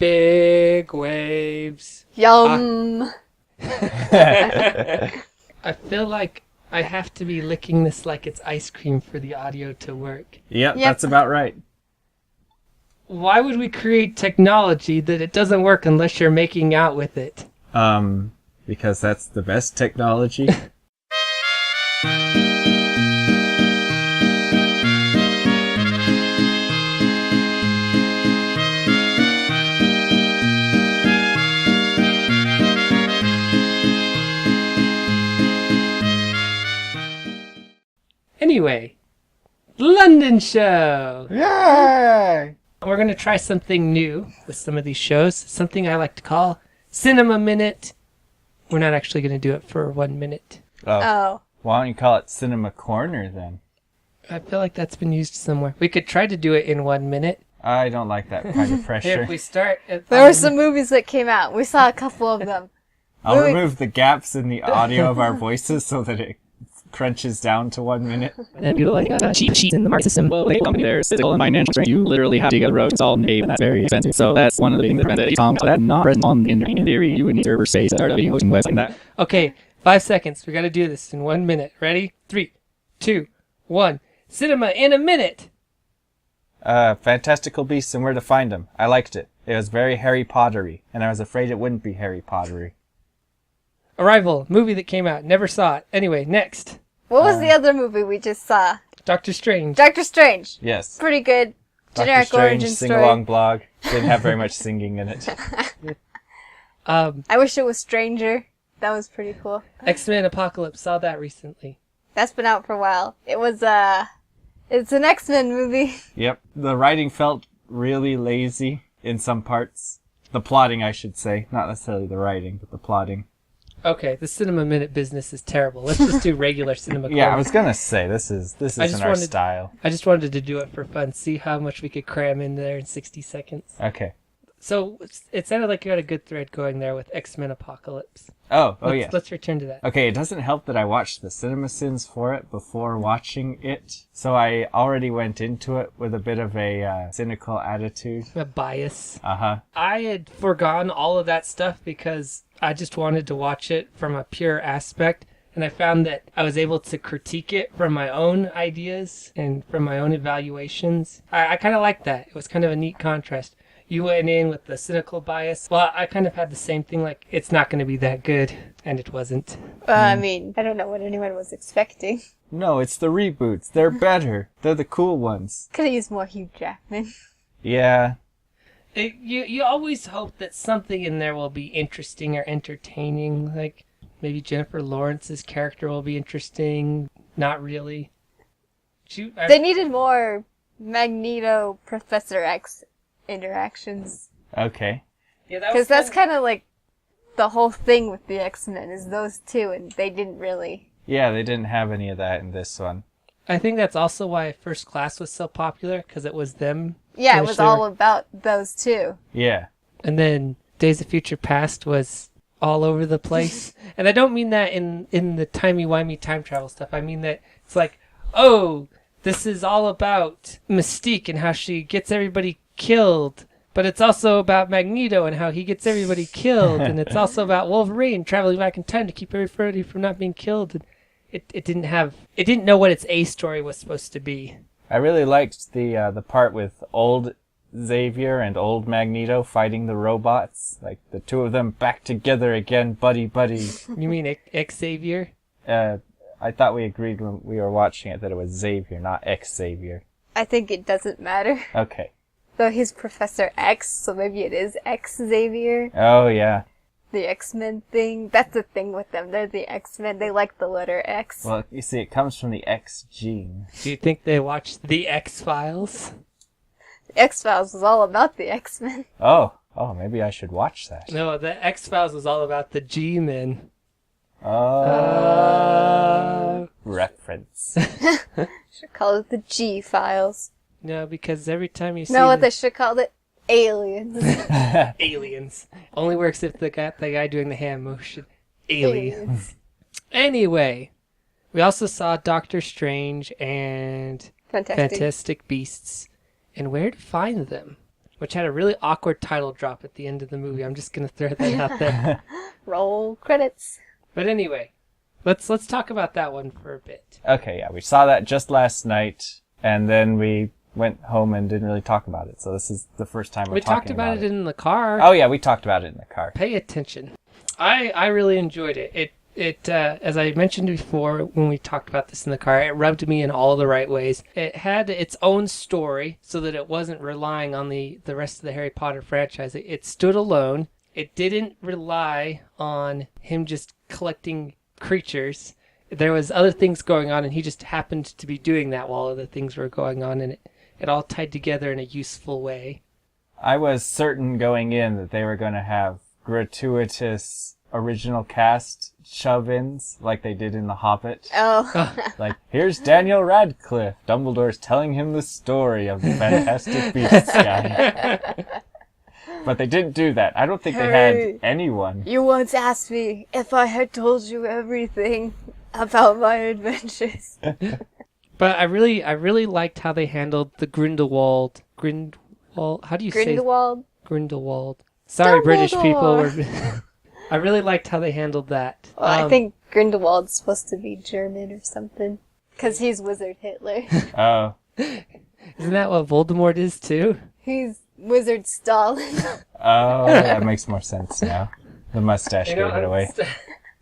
Big waves. Yum. I feel like I have to be licking this like it's ice cream for the audio to work. Yep, that's about right. Why would we create technology that it doesn't work unless you're making out with it? Because that's the best technology. Anyway, London show! Yay! We're going to try something new with some of these shows, something I like to call Cinema Minute. We're not actually going to do it for 1 minute. Oh. Why don't you call it Cinema Corner then? I feel like that's been used somewhere. We could try to do it in 1 minute. I don't like that kind of pressure. If we start at There were some movies that came out. We saw a couple of them. I'll remove the gaps in the audio of our voices so that it crunches down to 1 minute. And people like cheap sheets in the market system. Well, they company there's physical and financial strength. You literally have to get a road installed and pay, and that's very expensive. So that's one of the things that prevents it. That's not present on the internet. In theory, you would need server space to start a video hosting website like that. Okay, 5 seconds. We got to do this in 1 minute. Ready? 3, 2, 1. Cinema in a minute. Fantastical Beasts and Where to Find Them. I liked it. It was very Harry Pottery, and I was afraid it wouldn't be Harry Pottery. Arrival, movie that came out. Never saw it. Anyway, next. What was the other movie we just saw? Doctor Strange. Doctor Strange. Yes. Pretty good. Doctor Generic Strange origin sing-along story. blog. Didn't have very much singing in it. I wish it was Stranger. That was pretty cool. XMen Apocalypse. Saw that recently. That's been out for a while. It was, it's an X-Men movie. Yep. The writing felt really lazy in some parts. The plotting, I should say. Not necessarily the writing, but the plotting. Okay, the Cinema Minute business is terrible. Let's just do regular Cinema Corner. Yeah, I was gonna say, this isn't our style. I just wanted to do it for fun, see how much we could cram in there in 60 seconds. Okay. So, it sounded like you had a good thread going there with X-Men Apocalypse. Yeah. Let's return to that. Okay, it doesn't help that I watched the CinemaSins for it before watching it, so I already went into it with a bit of a cynical attitude. A bias. Uh-huh. I had forgone all of that stuff because I just wanted to watch it from a pure aspect, and I found that I was able to critique it from my own ideas and from my own evaluations. I kind of liked that. It was kind of a neat contrast. You went in with the cynical bias. Well, I kind of had the same thing, like, it's not going to be that good, and it wasn't. I mean, I don't know what anyone was expecting. No, it's the reboots. They're better. They're the cool ones. Could have used more Hugh Jackman. Yeah. You always hope that something in there will be interesting or entertaining. Like, maybe Jennifer Lawrence's character will be interesting. Not really. They needed more Magneto Professor X interactions. Okay. Yeah, because that's kind of like the whole thing with the X-Men is those two, and they didn't really. Yeah, they didn't have any of that in this one. I think that's also why First Class was so popular, because it was them. Yeah, it was all about those two. Yeah. And then Days of Future Past was all over the place. And I don't mean that in the timey-wimey time travel stuff. I mean that it's like, oh, this is all about Mystique and how she gets everybody killed. But it's also about Magneto and how he gets everybody killed. And it's also about Wolverine traveling back in time to keep everybody from not being killed. And it didn't know what its A story was supposed to be. I really liked the part with old Xavier and old Magneto fighting the robots. Like, the two of them back together again, buddy. You mean Xavier? I thought we agreed when we were watching it that it was Xavier, not Xavier. I think it doesn't matter. Okay. Though he's Professor X, so maybe it is X Xavier. Oh, yeah. The X-Men thing. That's the thing with them. They're the X-Men. They like the letter X. Well, you see, it comes from the X gene. Do you think they watched The X-Files? The X-Files was all about the X-Men. Oh, maybe I should watch that. No, The X-Files was all about the G-Men. Reference. Should call it the G-Files. No, because every time you see... No, what they should call it? Aliens. Aliens. Only works if the guy doing the hand motion. Aliens. Anyway, we also saw Doctor Strange and Fantastic Beasts and Where to Find Them. which had a really awkward title drop at the end of the movie. I'm just going to throw that out there. Roll credits. But anyway, let's talk about that one for a bit. Okay, yeah, we saw that just last night, and then we went home and didn't really talk about it. So this is the first time we're talking about it. We talked about it in the car. Oh yeah, we talked about it in the car. Pay attention. I really enjoyed it. It as I mentioned before when we talked about this in the car, it rubbed me in all the right ways. It had its own story so that it wasn't relying on the rest of the Harry Potter franchise. It stood alone. It didn't rely on him just collecting creatures. There was other things going on, and he just happened to be doing that while other things were going on, and it all tied together in a useful way. I was certain going in that they were going to have gratuitous original cast shove-ins like they did in The Hobbit. Oh. Like, here's Daniel Radcliffe. Dumbledore's telling him the story of the Fantastic Beasts guy. But they didn't do that. I don't think they Harry, had anyone. You once asked me if I had told you everything about my adventures. But I really liked how they handled the Grindelwald. How do you say Grindelwald? Grindelwald. Sorry, Dumbledore. British people. I really liked how they handled that. Well, I think Grindelwald's supposed to be German or something. Because he's Wizard Hitler. Oh. Isn't that what Voldemort is too? He's Wizard Stalin. Oh, that makes more sense now. The mustache gave it away.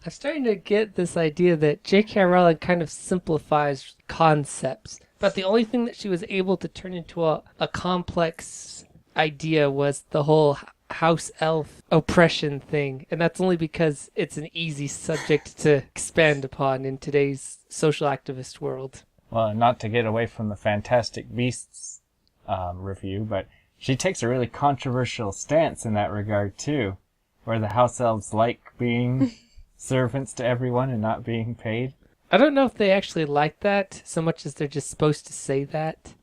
I'm starting to get this idea that J.K. Rowling kind of simplifies concepts. But the only thing that she was able to turn into a complex idea was the whole house elf oppression thing. And that's only because it's an easy subject to expand upon in today's social activist world. Well, not to get away from the Fantastic Beasts review, but she takes a really controversial stance in that regard, too, where the house elves like being servants to everyone and not being paid. I don't know if they actually like that so much as they're just supposed to say that.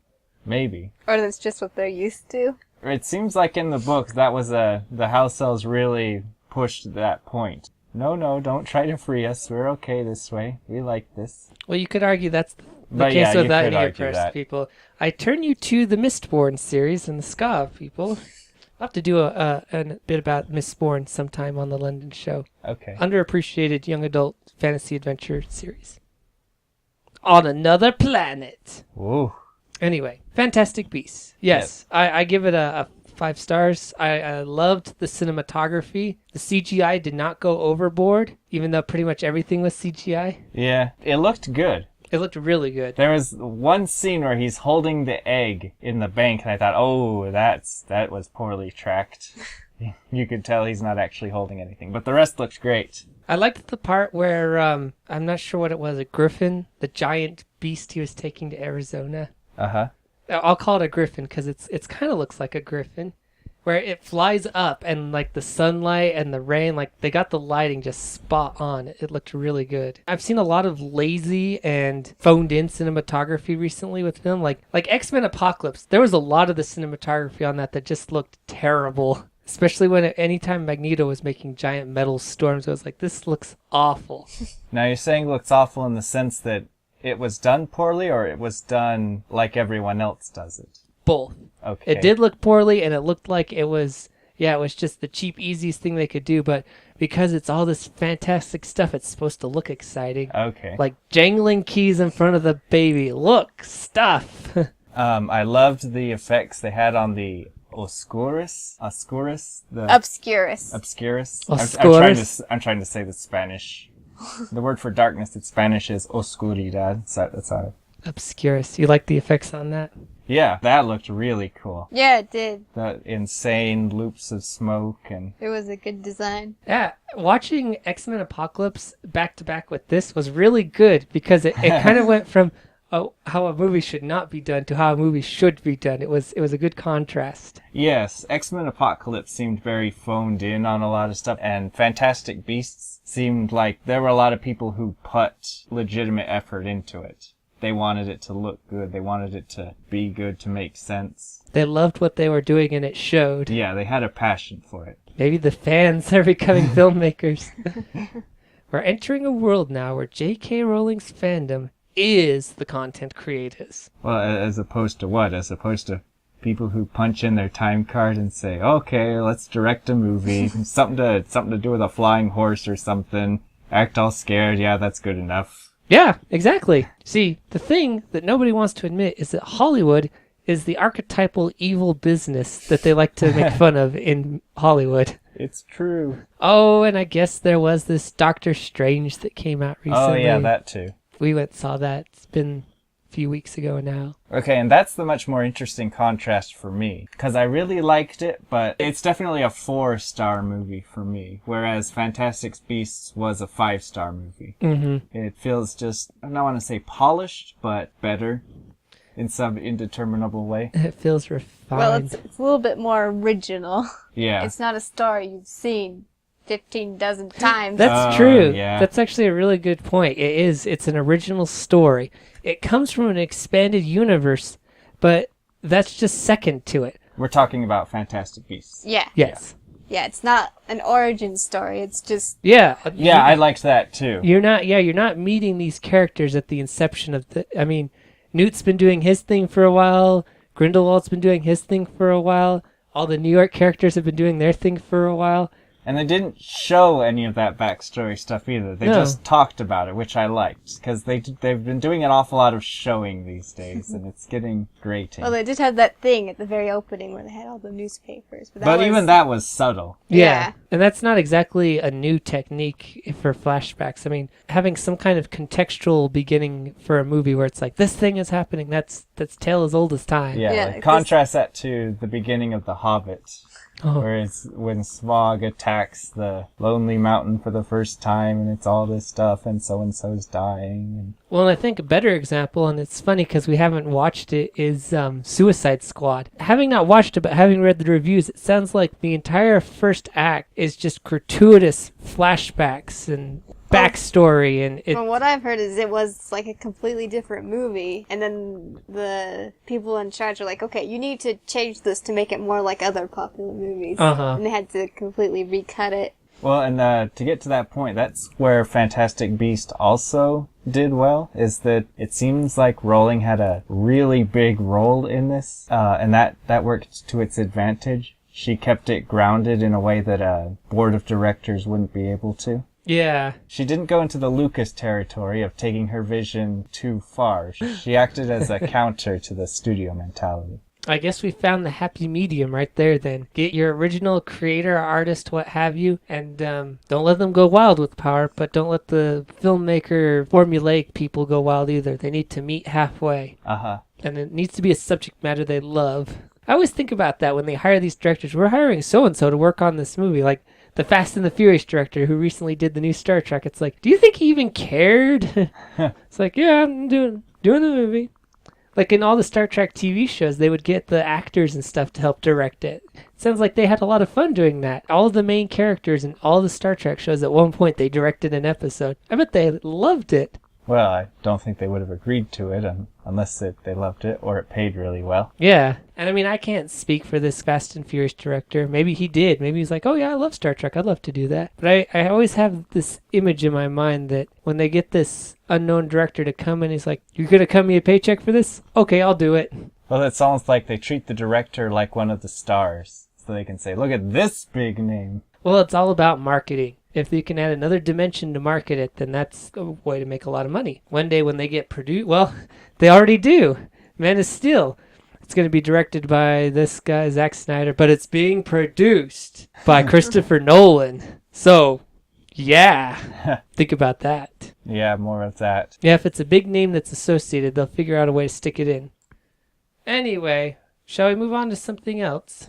Maybe. Or that's just what they're used to. It seems like in the books that was the house elves really pushed that point. No, don't try to free us. We're okay this way. We like this. Well, you could argue that's the But case yeah, with you could any argue oppressed that. people. I turn you to the Mistborn series and the Skav people. I'll have to do a bit about Mistborn sometime on the London show. Okay. Underappreciated young adult fantasy adventure series. On another planet. Ooh. Anyway, Fantastic Beasts. Yes, I give it a 5 stars. I loved the cinematography. The CGI did not go overboard, even though pretty much everything was CGI. Yeah, it looked good. It looked really good. There was one scene where he's holding the egg in the bank, and I thought, oh, that was poorly tracked. You could tell he's not actually holding anything, but the rest looked great. I liked the part where, I'm not sure what it was, a griffin, the giant beast he was taking to Arizona. Uh-huh. I'll call it a griffin because it's kind of looks like a griffin, where it flies up and like the sunlight and the rain, like they got the lighting just spot on. It looked really good. I've seen a lot of lazy and phoned in cinematography recently with film, like X-Men Apocalypse. There was a lot of the cinematography on that just looked terrible. Especially when anytime Magneto was making giant metal storms, I was like, this looks awful. Now you're saying it looks awful in the sense that it was done poorly, or it was done like everyone else does it? Both. Okay. It did look poorly, and it looked like it was just the cheap, easiest thing they could do, but because it's all this fantastic stuff, it's supposed to look exciting. Okay. Like jangling keys in front of the baby. Look, stuff. I loved the effects they had on the Obscurus, the Obscurus. Obscurus. Obscurus. I'm trying to say the Spanish. The word for darkness in Spanish is oscuridad. So that's how. Obscurus. You like the effects on that? Yeah, that looked really cool. Yeah, it did. The insane loops of smoke and. It was a good design. Yeah, watching X-Men Apocalypse back to back with this was really good because it kind of went from how a movie should not be done to how a movie should be done. It was a good contrast. Yes, X-Men Apocalypse seemed very phoned in on a lot of stuff, and Fantastic Beasts seemed like there were a lot of people who put legitimate effort into it. They wanted it to look good. They wanted it to be good, to make sense. They loved what they were doing and it showed. Yeah, they had a passion for it. Maybe the fans are becoming filmmakers. We're entering a world now where J.K. Rowling's fandom is the content creators. Well, as opposed to what? As opposed to people who punch in their time card and say, okay, let's direct a movie. something to do with a flying horse or something. Act all scared. Yeah, that's good enough. Yeah, exactly. See, the thing that nobody wants to admit is that Hollywood is the archetypal evil business that they like to make fun of in Hollywood. It's true. Oh, and I guess there was this Doctor Strange that came out recently. Oh, yeah, that too. We went and saw that. It's been a few weeks ago now. Okay, and that's the much more interesting contrast for me. Because I really liked it, but it's definitely a 4-star movie for me. Whereas Fantastic Beasts was a 5-star movie. Mm-hmm. It feels just, I don't want to say polished, but better. In some indeterminable way. It feels refined. Well, it's a little bit more original. Yeah. It's not a story you've seen 15 dozen times. That's true. Yeah. That's actually a really good point. It is. It's an original story. It comes from an expanded universe, but that's just second to it. We're talking about Fantastic Beasts. Yeah. Yes. Yeah, it's not an origin story. It's just... Yeah. Yeah, I liked that too. You're not meeting these characters at the inception of I mean, Newt's been doing his thing for a while. Grindelwald's been doing his thing for a while. All the New York characters have been doing their thing for a while. And they didn't show any of that backstory stuff either. They just talked about it, which I liked. Because they've been doing an awful lot of showing these days, and it's getting grating. Well, they did have that thing at the very opening where they had all the newspapers. But even that was subtle. Yeah. And that's not exactly a new technique for flashbacks. I mean, having some kind of contextual beginning for a movie where it's like, this thing is happening, that's tale as old as time. Yeah, Yeah, like, it's contrast that to the beginning of The Hobbit. Oh. Where it's when Smaug attacks the Lonely Mountain for the first time, and it's all this stuff, and so-and-so's dying. Well, I think a better example, and it's funny because we haven't watched it, is Suicide Squad. Having not watched it, but having read the reviews, it sounds like the entire first act is just gratuitous flashbacks and backstory, and From what I've heard is it was like a completely different movie, and then the people in charge are like, okay, you need to change this to make it more like other popular movies. And they had to completely recut it. Well, and to get to that point, that's where Fantastic Beast also did well, is that it seems like Rowling had a really big role in this, and that worked to its advantage. She kept it grounded in a way that a board of directors wouldn't be able to. yeah. She didn't go into the Lucas territory of taking her vision too far. She acted as a counter to the studio mentality. I guess we found the happy medium right there then. Get your original creator, artist, what have you, and don't let them go wild with power, but don't let the filmmaker formulaic people go wild either. They need to meet halfway. Uh-huh. And it needs to be a subject matter they love. I always think about that when they hire these directors. We're hiring so-and-so to work on this movie, like the Fast and the Furious director who recently did the new Star Trek. It's like, do you think he even cared? It's like, yeah, I'm doing the movie. Like in all the Star Trek TV shows, they would get the actors and stuff to help direct it. It sounds like they had a lot of fun doing that. All of the main characters in all the Star Trek shows, at one point they directed an episode. I bet they loved it. Well, I don't think they would have agreed to it unless they loved it or it paid really well. Yeah. And I mean, I can't speak for this Fast and Furious director. Maybe he did. Maybe he's like, oh yeah, I love Star Trek. I'd love to do that. But I always have this image in my mind that when they get this unknown director to come in, he's like, you're going to cut me a paycheck for this? Okay, I'll do it. Well, it sounds like they treat the director like one of the stars. So they can say, look at this big name. Well, it's all about marketing. If you can add another dimension to market it, then that's a way to make a lot of money. One day when they get produced, well, they already do. Man of Steel. It's going to be directed by this guy, Zack Snyder, but it's being produced by Christopher Nolan. So, yeah, think about that. Yeah, more of that. Yeah, if it's a big name that's associated, they'll figure out a way to stick it in. Anyway, shall we move on to something else?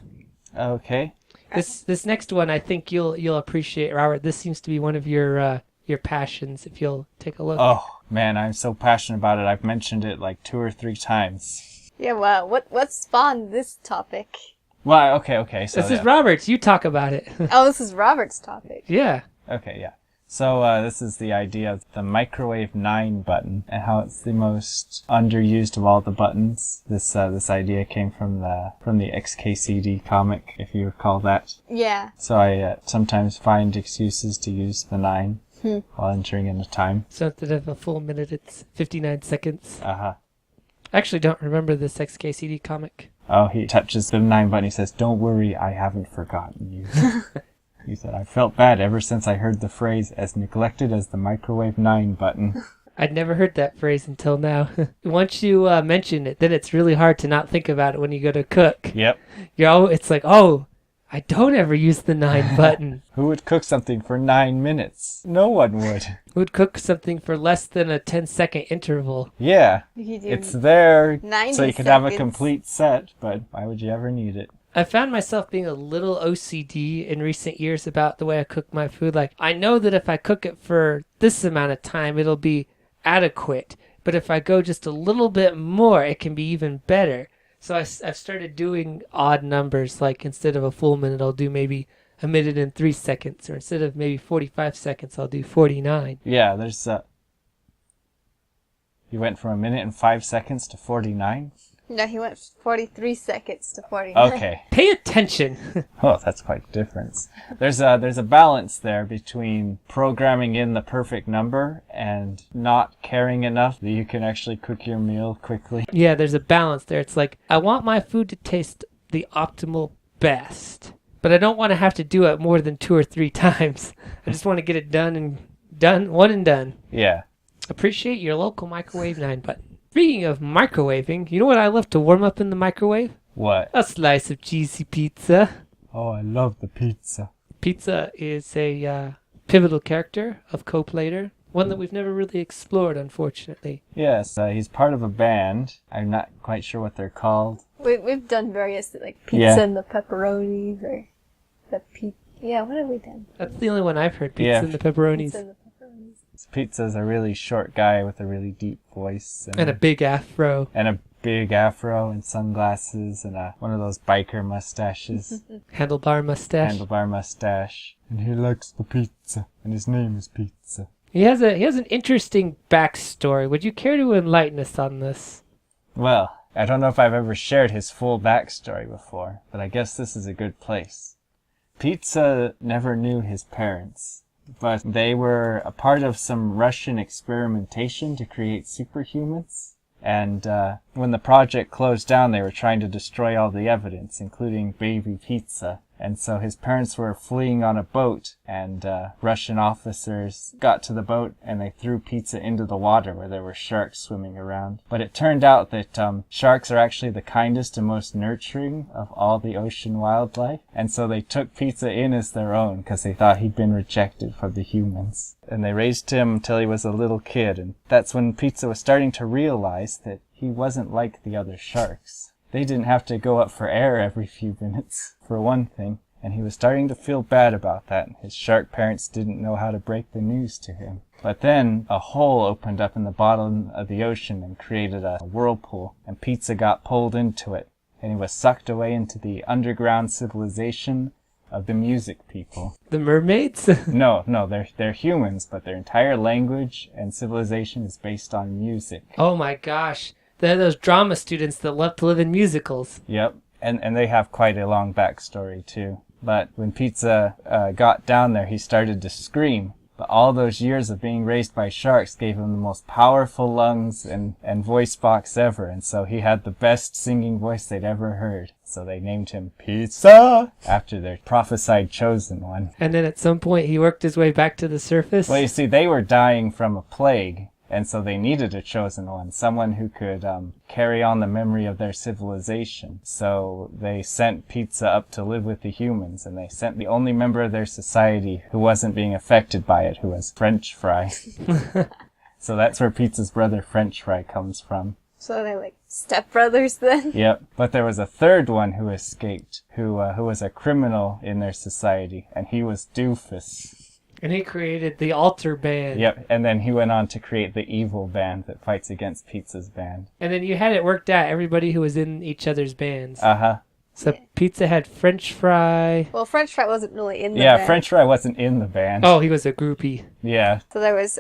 Okay. This next one, I think you'll appreciate, Robert. This seems to be one of your passions. If you'll take a look. Oh man, I'm so passionate about it. I've mentioned it like 2 or 3 times. Yeah, well, what spawned this topic? Well, okay. So This is Robert's. You talk about it. Oh, this is Robert's topic. Yeah. Okay, yeah. So this is the idea of the microwave 9 button and how it's the most underused of all the buttons. This idea came from the XKCD comic, if you recall that. Yeah. So I sometimes find excuses to use the 9 while entering in a time. So instead of a full minute, it's 59 seconds. Uh-huh. I actually don't remember this XKCD comic. Oh, he touches the 9 button. He says, "Don't worry, I haven't forgotten you." He said, "I felt bad ever since I heard the phrase, as neglected as the microwave 9 button." I'd never heard that phrase until now. Once you mention it, then it's really hard to not think about it when you go to cook. Yep. It's like, oh, I don't ever use the 9 button. Who would cook something for 9 minutes? No one would. Who would cook something for less than a 10-second interval? Yeah. You do It's there 90 so you could have a seconds. complete set, but why would you ever need it? I found myself being a little OCD in recent years about the way I cook my food. Like, I know that if I cook it for this amount of time, it'll be adequate. But if I go just a little bit more, it can be even better. So I've started doing odd numbers. Like, instead of a full minute, I'll do maybe a minute and 3 seconds. Or instead of maybe 45 seconds, I'll do 49. Yeah, there's You went from a minute and 5 seconds to 49? No, he went 43 seconds to 49. Okay. Pay attention. Oh, that's quite a difference. There's a balance there between programming in the perfect number and not caring enough that you can actually cook your meal quickly. Yeah, there's a balance there. It's like, I want my food to taste the optimal best, but I don't want to have to do it more than 2 or 3 times. I just want to get it done, one and done. Yeah. Appreciate your local microwave 9 button. Speaking of microwaving, you know what I love to warm up in the microwave? What? A slice of cheesy pizza. Oh, I love the pizza. Pizza is a pivotal character of Koplaidr, one that we've never really explored, unfortunately. Yes, he's part of a band. I'm not quite sure what they're called. We've done various, like, pizza Yeah. and the pepperonis, or the Yeah, what have we done? That's the only one I've heard, pizza Yeah. and the pepperonis. Pizza and the pepperonis. Pizza's a really short guy with a really deep voice. And a big afro. And a big afro and sunglasses and one of those biker mustaches. Handlebar mustache. Handlebar mustache. And he likes the pizza. And his name is Pizza. He has an interesting backstory. Would you care to enlighten us on this? Well, I don't know if I've ever shared his full backstory before, but I guess this is a good place. Pizza never knew his parents, but they were a part of some Russian experimentation to create superhumans. And when the project closed down, they were trying to destroy all the evidence, including baby Pizza. And so his parents were fleeing on a boat, and Russian officers got to the boat and they threw Pizza into the water where there were sharks swimming around. But it turned out that sharks are actually the kindest and most nurturing of all the ocean wildlife. And so they took Pizza in as their own because they thought he'd been rejected from the humans. And they raised him till he was a little kid, and that's when Pizza was starting to realize that he wasn't like the other sharks. They didn't have to go up for air every few minutes, for one thing, and he was starting to feel bad about that. His shark parents didn't know how to break the news to him. But then a hole opened up in the bottom of the ocean and created a whirlpool, and Pizza got pulled into it, and he was sucked away into the underground civilization of the music people. The mermaids? No, they're humans, but their entire language and civilization is based on music. Oh my gosh. They're those drama students that love to live in musicals. Yep, and they have quite a long backstory too. But when Pizza got down there, he started to scream. But all those years of being raised by sharks gave him the most powerful lungs and voice box ever, and so he had the best singing voice they'd ever heard. So they named him Pizza after their prophesied chosen one. And then at some point he worked his way back to the surface. Well, you see, they were dying from a plague. And so they needed a chosen one, someone who could carry on the memory of their civilization. So they sent Pizza up to live with the humans, and they sent the only member of their society who wasn't being affected by it, who was French Fry. So that's where Pizza's brother French Fry comes from. So they're like stepbrothers then? Yep. But there was a third one who escaped, who was a criminal in their society, and he was Doofus. And he created the altar band. Yep, and then he went on to create the evil band that fights against Pizza's band. And then you had it worked out, everybody who was in each other's bands. Uh-huh. So Pizza had French Fry. Well, French Fry wasn't really in the band. Yeah, French Fry wasn't in the band. Oh, he was a groupie. Yeah. So there was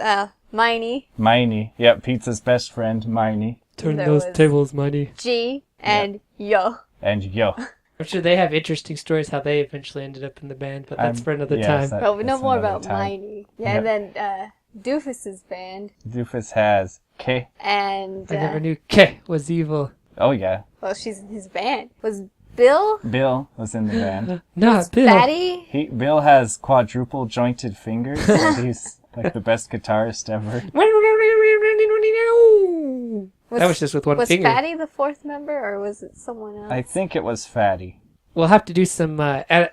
Miney, Miney. Yep, Pizza's best friend, Miney. Turn There those was- tables, money. G, and Yo. And Yo. I'm sure they have interesting stories how they eventually ended up in the band, but that's for another time. Well, we know that's more another about time. Miney. Yeah, and then Doofus's band. Doofus has K. And I never knew Ke was evil. Oh yeah, Well, she's in his band. Was Bill? Bill was in the band. Not Bill. Fatty? Bill has quadruple jointed fingers, so he's like the best guitarist ever. That was just with one was finger. Was Fatty the fourth member, or was it someone else? I think it was Fatty. We'll have to do some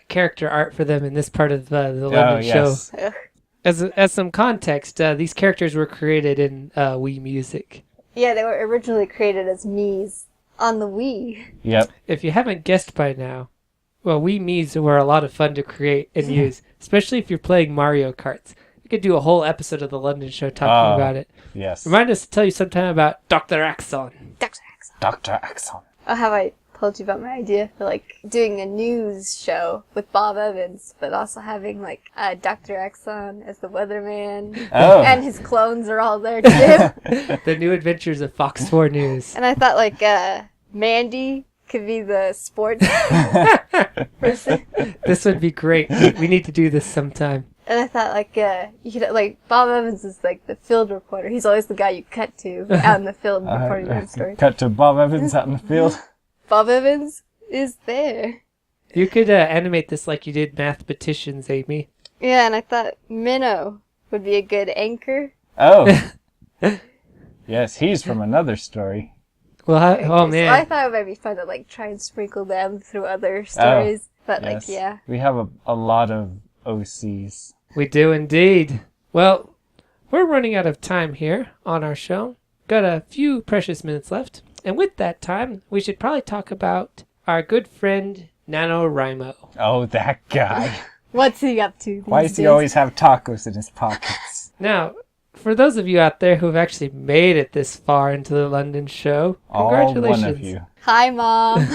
character art for them in this part of the London show. As some context, these characters were created in Wii Music. Yeah, they were originally created as Mii's on the Wii. Yep. If you haven't guessed by now, well, Wii Mii's were a lot of fun to create and use, especially if you're playing Mario Karts. We could do a whole episode of the London show talking about it. Yes. Remind us to tell you sometime about Dr. Axon. Dr. Axon. Dr. Axon. Oh, have I told you about my idea for, like, doing a news show with Bob Evans, but also having, like, Dr. Axon as the weatherman. Oh. And his clones are all there, too. The New Adventures of Fox 4 News. And I thought, like, Mandy could be the sports person. This would be great. We need to do this sometime. And I thought, like, you could, like, Bob Evans is, like, the field reporter. He's always the guy you cut to out in the field reporting the story. Cut to Bob Evans out in the field. Bob Evans is there. You could animate this like you did Mathematicians, Amy. Yeah, and I thought Minnow would be a good anchor. Oh. Yes, he's from another story. Well, oh man. So I thought it might be fun to, like, try and sprinkle them through other stories. But, Yes. like, yeah. We have a lot of OCs. We do indeed. Well, we're running out of time here on our show. Got a few precious minutes left. And with that time, we should probably talk about our good friend NaNoWriMo. Oh, that guy. What's he up to these Why does he days? always have tacos in his pockets? Now, for those of you out there who have actually made it this far into the London show, All congratulations. one of you. Hi, Mom.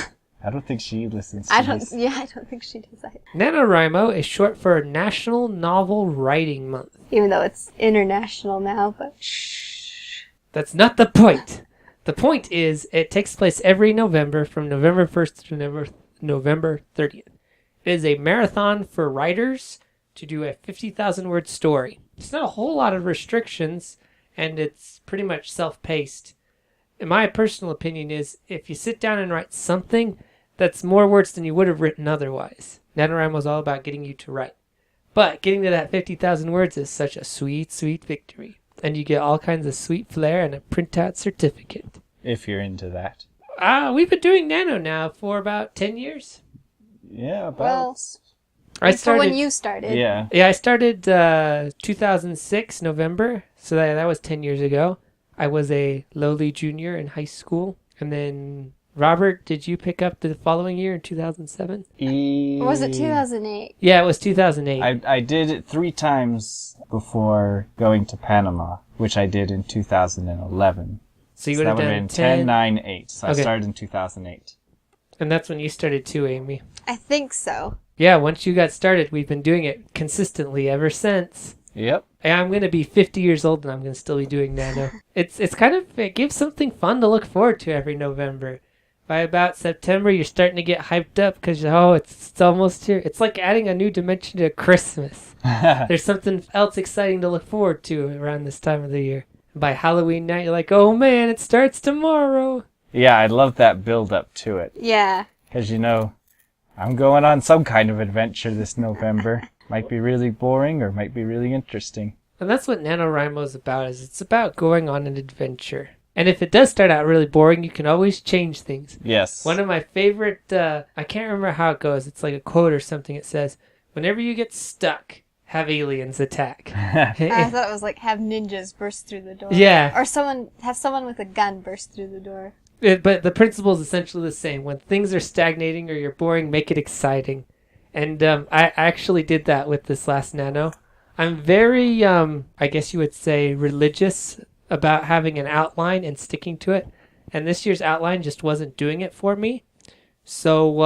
I don't think she listens to I don't this. think she does that. NaNoWriMo is short for National Novel Writing Month. Even though it's international now, but Shh. That's not the point. The point is, it takes place every November from November 1st to November 30th. It is a marathon for writers to do a 50,000 word story. It's not a whole lot of restrictions, and it's pretty much self-paced. And my personal opinion is, if you sit down and write something, that's more words than you would have written otherwise. NaNoWriMo is all about getting you to write. But getting to that 50,000 words is such a sweet, sweet victory. And you get all kinds of sweet flair and a printout certificate. If you're into that. We've been doing Nano now for about 10 years. Yeah, about. well, I for when you started. Yeah. Yeah, I started 2006 November, so that was 10 years ago. I was a lowly junior in high school. And then, Robert, did you pick up the following year in 2007? Or was it 2008? Yeah, it was 2008. I did it 3 times before going to Panama, which I did in 2011. So you So would that have would have done been 10, 10, 9, 8. So Okay. I started in 2008. and that's when you started too, Amy. I think so. Yeah, once you got started, we've been doing it consistently ever since. Yep. And I'm going to be 50 years old and I'm going to still be doing Nano. It's kind of, it gives something fun to look forward to every November. By about September, you're starting to get hyped up because, it's almost here. It's like adding a new dimension to Christmas. There's something else exciting to look forward to around this time of the year. By Halloween night, you're like, oh man, it starts tomorrow. Yeah, I love that build up to it. Yeah. Because, I'm going on some kind of adventure this November. Might be really boring or might be really interesting. And that's what NaNoWriMo is about, is it's about going on an adventure. And if it does start out really boring, you can always change things. Yes. One of my favorite, I can't remember how it goes. It's like a quote or something. It says, whenever you get stuck, have aliens attack. I thought it was like have ninjas burst through the door. Yeah. Or have someone with a gun burst through the door. But the principle is essentially the same. When things are stagnating or you're boring, make it exciting. And I actually did that with this last Nano. I'm very, I guess you would say, religious about having an outline and sticking to it. And this year's outline just wasn't doing it for me. So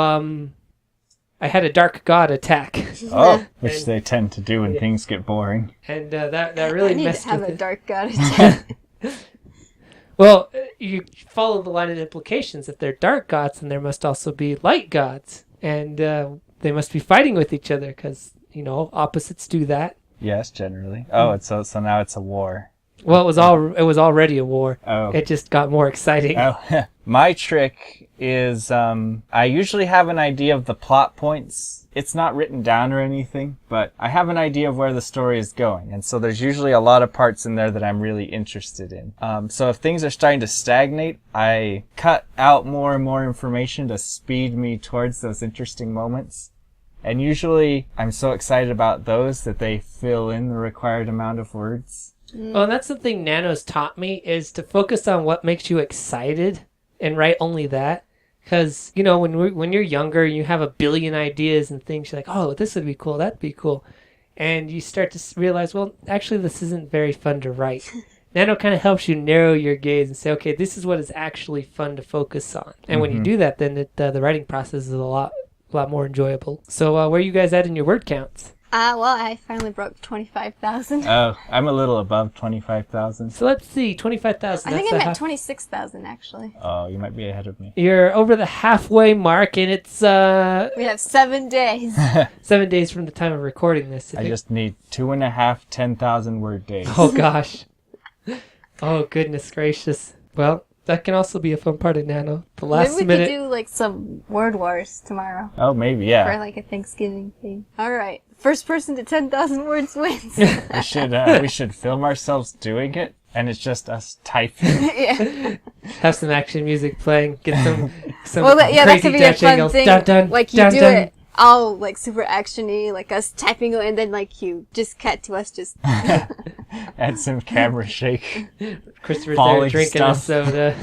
I had a dark god attack. Oh, which And- they tend to do when things get boring. And that really I need messed to have with a it. dark god attack. Well, you follow the line of implications. If they're dark gods, then there must also be light gods. And they must be fighting with each other because, opposites do that. Yes, generally. Oh, so now it's a war. Well, it was already a war. Oh. It just got more exciting. Oh, my trick is I usually have an idea of the plot points. It's not written down or anything, but I have an idea of where the story is going. And so there's usually a lot of parts in there that I'm really interested in. So if things are starting to stagnate, I cut out more and more information to speed me towards those interesting moments. And usually I'm so excited about those that they fill in the required amount of words. Well, and that's something Nano's taught me, is to focus on what makes you excited and write only that. Because, you know, when you're younger, you have a billion ideas and things. You're like, oh, this would be cool, that'd be cool. And you start to realize, well, actually, this isn't very fun to write. Nano kind of helps you narrow your gaze and say, okay, this is what is actually fun to focus on. And when you do that, then the writing process is a lot more enjoyable. So where are you guys at in your word counts? Well, I finally broke 25,000. Oh, I'm a little above 25,000. So let's see, 25,000. I think I'm at 26,000, actually. Oh, you might be ahead of me. You're over the halfway mark, and it's We have 7 days. 7 days from the time of recording this. I just need 2.5 10,000 word days. Oh, gosh. Oh, goodness gracious. Well, that can also be a fun part of Nano. The last Maybe we minute. could do, like, some word wars tomorrow. Oh, maybe, yeah. For, like, a Thanksgiving thing. Alright. First person to 10,000 words wins. We should film ourselves doing it, and it's just us typing. Yeah. Have some action music playing. Get some Well, that crazy could be a Dutch fun angles. thing. Dun, dun, like, you dun, do dun. it all, like, super action-y, like us typing, and then, like, you just cut to us just... Add some camera shake. Christopher's there Falling drinking stuff. a soda.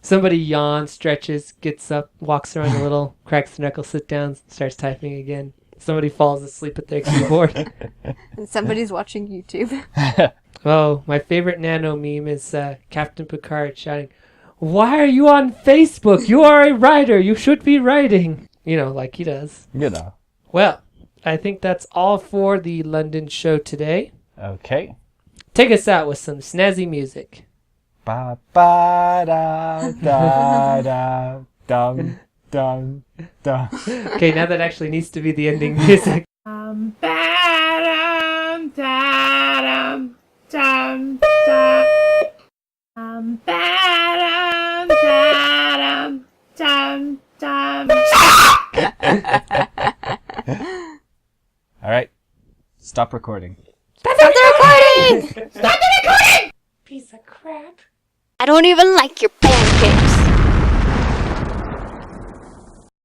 Somebody yawns, stretches, gets up, walks around a little, cracks their knuckles, sits down, starts typing again. Somebody falls asleep at their keyboard. and somebody's watching YouTube. Oh, my favorite Nano meme is Captain Picard shouting, "Why are you on Facebook? You are a writer. You should be writing." You know, like he does. You know. Well, I think that's all for the London show today. Okay. Take us out with some snazzy music. Ba ba da da da dum dum dum. Okay, now that actually needs to be the ending music. All right. Stop recording. Stop the recording! Stop the recording! Piece of crap. I don't even like your pancakes.